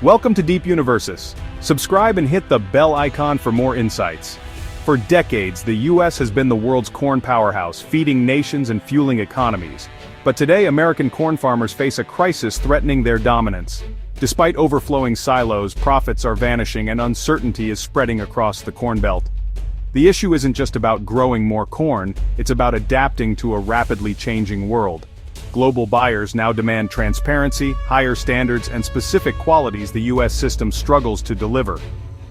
Welcome to Deep Universes. Subscribe and hit the bell icon for more insights. For decades, the U.S. has been the world's corn powerhouse, feeding nations and fueling economies. But today, American corn farmers face a crisis threatening their dominance. Despite overflowing silos, profits are vanishing and uncertainty is spreading across the Corn Belt. The issue isn't just about growing more corn, it's about adapting to a rapidly changing world. Global buyers now demand transparency, higher standards, and specific qualities the U.S. system struggles to deliver.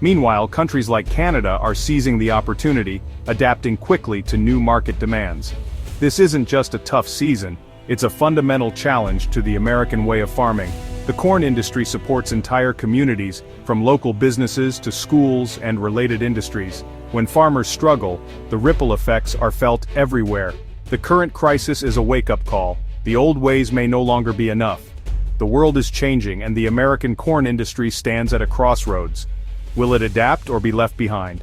Meanwhile, countries like Canada are seizing the opportunity, adapting quickly to new market demands. This isn't just a tough season, it's a fundamental challenge to the American way of farming. The corn industry supports entire communities, from local businesses to schools and related industries. When farmers struggle, the ripple effects are felt everywhere. The current crisis is a wake-up call. The old ways may no longer be enough. The world is changing and the American corn industry stands at a crossroads. Will it adapt or be left behind?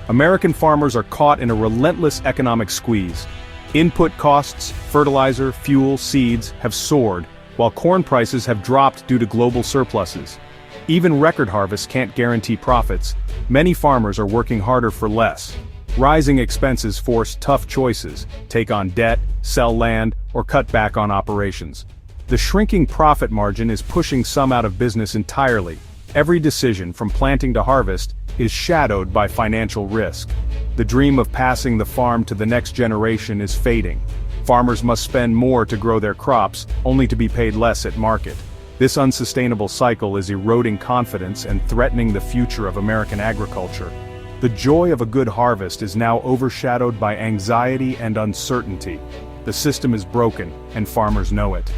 American farmers are caught in a relentless economic squeeze. Input costs, fertilizer, fuel, seeds have soared, while corn prices have dropped due to global surpluses. Even record harvests can't guarantee profits. Many farmers are working harder for less. Rising expenses force tough choices: take on debt, sell land, or cut back on operations. The shrinking profit margin is pushing some out of business entirely. Every decision, from planting to harvest, is shadowed by financial risk. The dream of passing the farm to the next generation is fading. Farmers must spend more to grow their crops, only to be paid less at market. This unsustainable cycle is eroding confidence and threatening the future of American agriculture. The joy of a good harvest is now overshadowed by anxiety and uncertainty. The system is broken, and farmers know it.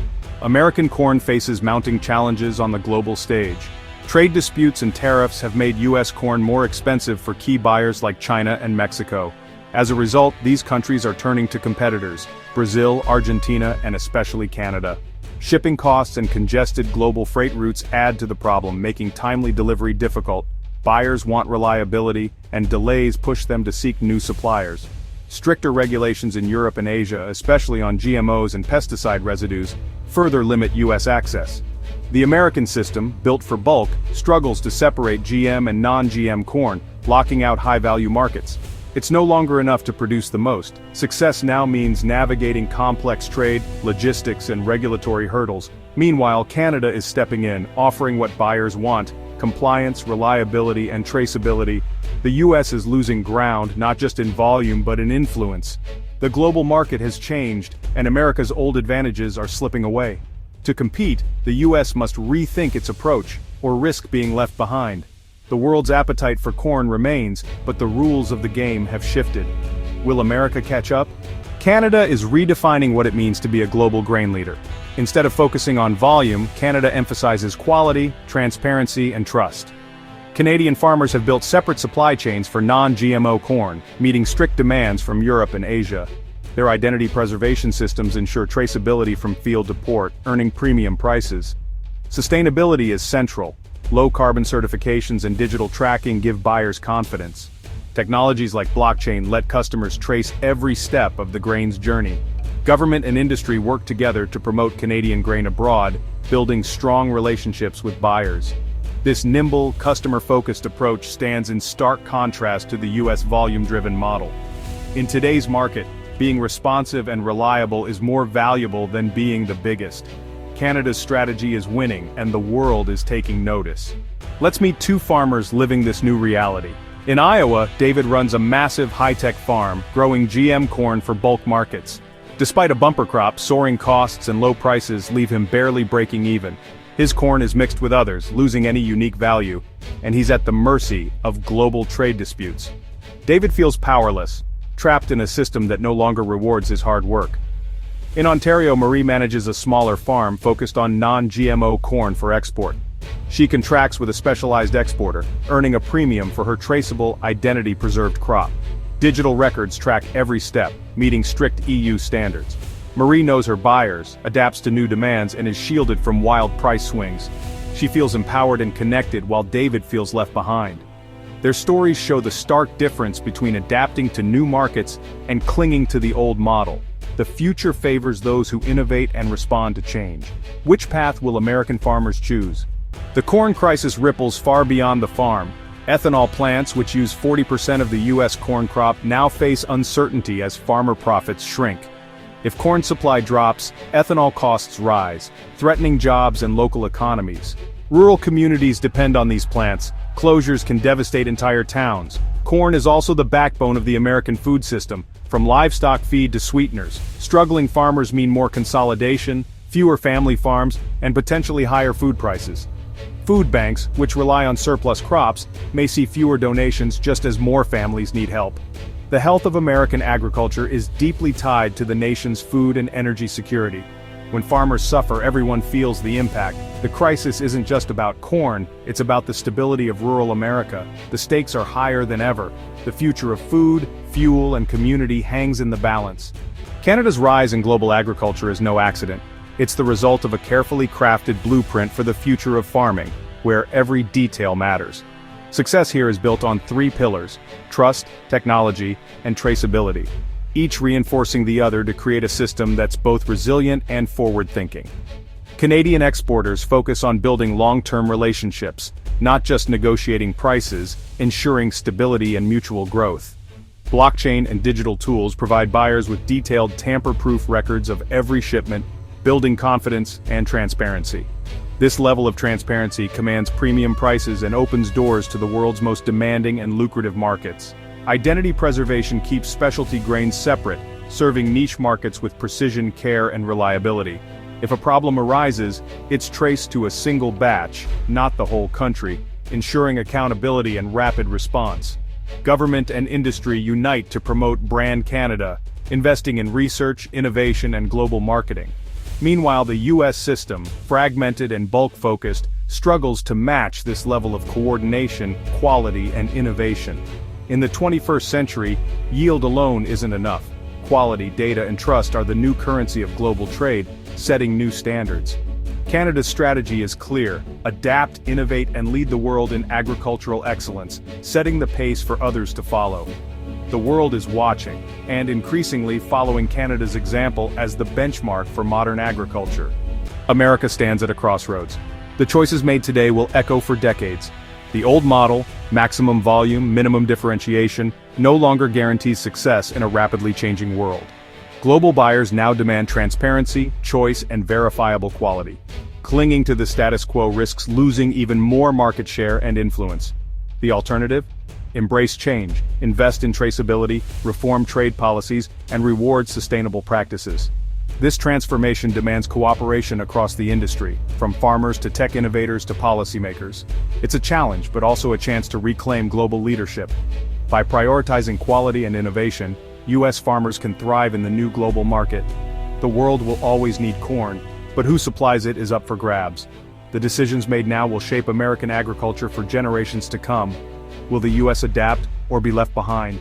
American corn faces mounting challenges on the global stage. Trade disputes and tariffs have made U.S. corn more expensive for key buyers like China and Mexico. As a result, these countries are turning to competitors: Brazil, Argentina, and especially Canada. Shipping costs and congested global freight routes add to the problem, making timely delivery difficult. Buyers want reliability, and delays push them to seek new suppliers. Stricter regulations in Europe and Asia, especially on GMOs and pesticide residues, further limit U.S. access. The American system, built for bulk, struggles to separate GM and non-GM corn, blocking out high-value markets. It's no longer enough to produce the most. Success now means navigating complex trade, logistics, and regulatory hurdles. Meanwhile, Canada is stepping in, offering what buyers want: compliance, reliability, and traceability. The U.S. is losing ground, not just in volume but in influence. The global market has changed, and America's old advantages are slipping away. To compete, the U.S. must rethink its approach, or risk being left behind. The world's appetite for corn remains, but the rules of the game have shifted. Will America catch up? Canada is redefining what it means to be a global grain leader. Instead of focusing on volume, Canada emphasizes quality, transparency, and trust. Canadian farmers have built separate supply chains for non-GMO corn, meeting strict demands from Europe and Asia. Their identity preservation systems ensure traceability from field to port, earning premium prices. Sustainability is central. Low-carbon certifications and digital tracking give buyers confidence. Technologies like blockchain let customers trace every step of the grain's journey. Government and industry work together to promote Canadian grain abroad, building strong relationships with buyers. This nimble, customer-focused approach stands in stark contrast to the U.S. volume-driven model. In today's market, being responsive and reliable is more valuable than being the biggest. Canada's strategy is winning, and the world is taking notice. Let's meet two farmers living this new reality. In Iowa, David runs a massive high-tech farm, growing GM corn for bulk markets. Despite a bumper crop, soaring costs and low prices leave him barely breaking even. His corn is mixed with others, losing any unique value, and he's at the mercy of global trade disputes. David feels powerless, trapped in a system that no longer rewards his hard work. In Ontario, Marie manages a smaller farm focused on non-GMO corn for export. She contracts with a specialized exporter, earning a premium for her traceable, identity-preserved crop. Digital records track every step, meeting strict EU standards. Marie knows her buyers, adapts to new demands, and is shielded from wild price swings. She feels empowered and connected while David feels left behind. Their stories show the stark difference between adapting to new markets and clinging to the old model. The future favors those who innovate and respond to change. Which path will American farmers choose? The corn crisis ripples far beyond the farm. Ethanol plants, which use 40% of the U.S. corn crop, now face uncertainty as farmer profits shrink. If corn supply drops, ethanol costs rise, threatening jobs and local economies. Rural communities depend on these plants. Closures can devastate entire towns. Corn is also the backbone of the American food system, from livestock feed to sweeteners. Struggling farmers mean more consolidation, fewer family farms, and potentially higher food prices. Food banks, which rely on surplus crops, may see fewer donations just as more families need help. The health of American agriculture is deeply tied to the nation's food and energy security. When farmers suffer, everyone feels the impact. The crisis isn't just about corn, it's about the stability of rural America. The stakes are higher than ever. The future of food, fuel, and community hangs in the balance. Canada's rise in global agriculture is no accident. It's the result of a carefully crafted blueprint for the future of farming, where every detail matters. Success here is built on three pillars: trust, technology, and traceability, each reinforcing the other to create a system that's both resilient and forward-thinking. Canadian exporters focus on building long-term relationships, not just negotiating prices, ensuring stability and mutual growth. Blockchain and digital tools provide buyers with detailed tamper-proof records of every shipment, building confidence and transparency. This level of transparency commands premium prices and opens doors to the world's most demanding and lucrative markets. Identity preservation keeps specialty grains separate, serving niche markets with precision, care, and reliability. If a problem arises, it's traced to a single batch, not the whole country, ensuring accountability and rapid response. Government and industry unite to promote Brand Canada, investing in research, innovation, and global marketing. Meanwhile, the U.S. system, fragmented and bulk-focused, struggles to match this level of coordination, quality, and innovation. In the 21st century, yield alone isn't enough. Quality, data, and trust are the new currency of global trade, setting new standards. Canada's strategy is clear: adapt, innovate, and lead the world in agricultural excellence, setting the pace for others to follow. The world is watching, and increasingly following Canada's example as the benchmark for modern agriculture. America stands at a crossroads. The choices made today will echo for decades. The old model, maximum volume, minimum differentiation, no longer guarantees success in a rapidly changing world. Global buyers now demand transparency, choice, and verifiable quality. Clinging to the status quo risks losing even more market share and influence. The alternative? Embrace change, invest in traceability, reform trade policies, and reward sustainable practices. This transformation demands cooperation across the industry, from farmers to tech innovators to policymakers. It's a challenge, but also a chance to reclaim global leadership. By prioritizing quality and innovation, U.S. farmers can thrive in the new global market. The world will always need corn, but who supplies it is up for grabs. The decisions made now will shape American agriculture for generations to come. Will the U.S. adapt or be left behind?